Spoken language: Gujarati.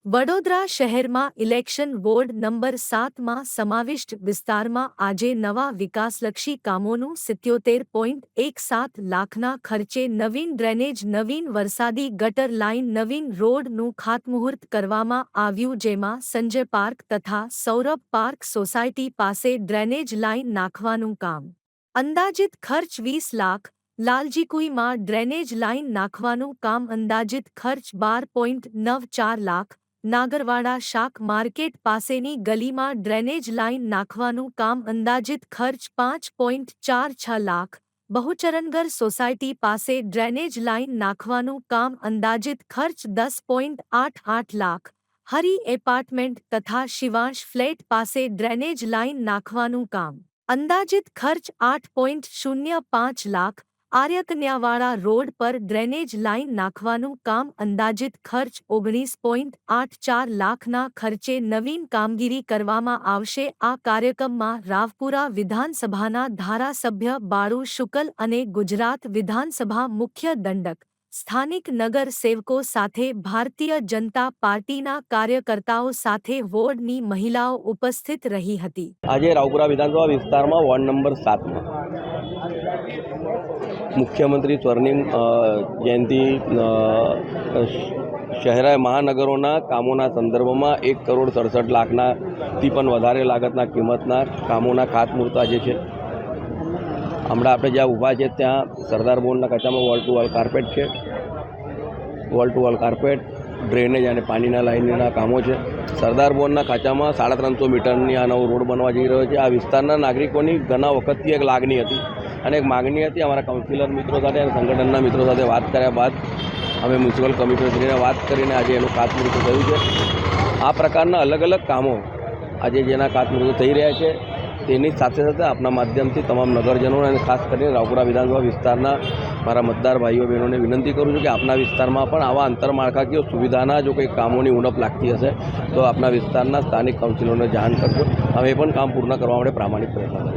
વડોદરા શહેરમાં ઇલેક્શન વોર્ડ નંબર 7માં સમાવિષ્ટ વિસ્તારમાં આજે નવા વિકાસલક્ષી કામોનું 77.17 લાખના ખર્ચે નવીન ડ્રેનેજ, નવીન વરસાદી ગટર લાઇન, નવીન રોડનું ખાતમુહૂર્ત કરવામાં આવ્યું, જેમાં સંજય પાર્ક તથા સૌરભ પાર્ક સોસાયટી પાસે ડ્રેનેજ લાઇન નાખવાનું કામ અંદાજિત ખર્ચ 20 લાખ, લાલજીકુઈમાં ડ્રેનેજ લાઇન નાખવાનું કામ અંદાજિત ખર્ચ 12.94 લાખ, નાગરવાડા શાક માર્કેટ પાસેની ગલીમાં ડ્રેનેજ લાઇન નાખવાનું કામ અંદાજિત ખર્ચ 5.46 લાખ, બહુચરણગર સોસાયટી પાસે ડ્રેનેજ લાઇન નાખવાનું કામ અંદાજિત ખર્ચ 10.88 લાખ, હરી એપાર્ટમેન્ટ તથા શિવાંશ ફ્લેટ પાસે ડ્રેનેજ લાઇન નાખવાનું કામ અંદાજિત ખર્ચ 8.05 લાખ, આર્યકન્યાવાળા રોડ પર ડ્રેનેજ લાઇન નાખવાનું કામ અંદાજિત ખર્ચ 19.84 લાખના ખર્ચે નવીન કામગીરી કરવામાં આવશે। આ કાર્યક્રમમાં રાવપુરા વિધાનસભાના ધારાસભ્ય બાળુ શુકલ અને ગુજરાત વિધાનસભા મુખ્ય દંડક, સ્થાનિક નગર સેવકો સાથે ભારતીય જનતા પાર્ટીના કાર્યકર્તાઓ સાથે વોર્ડની મહિલાઓ ઉપસ્થિત રહી હતી। આજે રાવપુરા વિધાનસભા વિસ્તારમાં વોર્ડ નંબર 7માં મુખ્યમંત્રી સ્વર્ણિમ જયંતિ શહેરા મહાનગરોના કામોના સંદર્ભમાં 1,67 લાખનાથી પણ વધારે લાગતના કિંમતના કામોના ખાતમુહૂર્ત આજે છે। હમણાં આપણે જ્યાં ઊભા છે ત્યાં સરદાર બોર્ડના કચામાં વોલ ટુ વોલ કાર્પેટ છે, wall two wall carpet, drainage અને પાણીના લાઇનના કામો છે। સરદાર બોર્ડના ખાંચામાં 350 મીટરની આ નવો રોડ બનવા જઈ રહ્યો છે। આ વિસ્તારના નાગરિકોની ઘણા વખતથી એક લાગણી હતી અને એક માગણી હતી। અમારા કાઉન્સિલર મિત્રો સાથે અને સંગઠનના મિત્રો સાથે વાત કર્યા બાદ અમે મ્યુનિસિપલ કમિશનરશ્રીને વાત કરીને આજે એનું ખાતમુહૂર્ત થયું છે। આ પ્રકારના અલગ અલગ કામો આજે જેના ખાતમુહૂર્ત થઈ રહ્યા છે તેની સાથે સાથે આપના માધ્યમથી તમામ નગરજનોને અને ખાસ કરીને રાવપુરા વિધાનસભા વિસ્તારના મારા મતદાર ભાઈઓ બહેનોને વિનંતી કરું છું કે આપના વિસ્તારમાં પણ આવા આંતરમાળખાકીય સુવિધાના જો કોઈ કામોની ઉણપ લાગતી હશે તો આપના વિસ્તારના સ્થાનિક કાઉન્સિલરોને જાણ કરજો। અમે પણ કામ પૂર્ણ કરવા માટે પ્રામાણિક પ્રયત્ન કરીશું।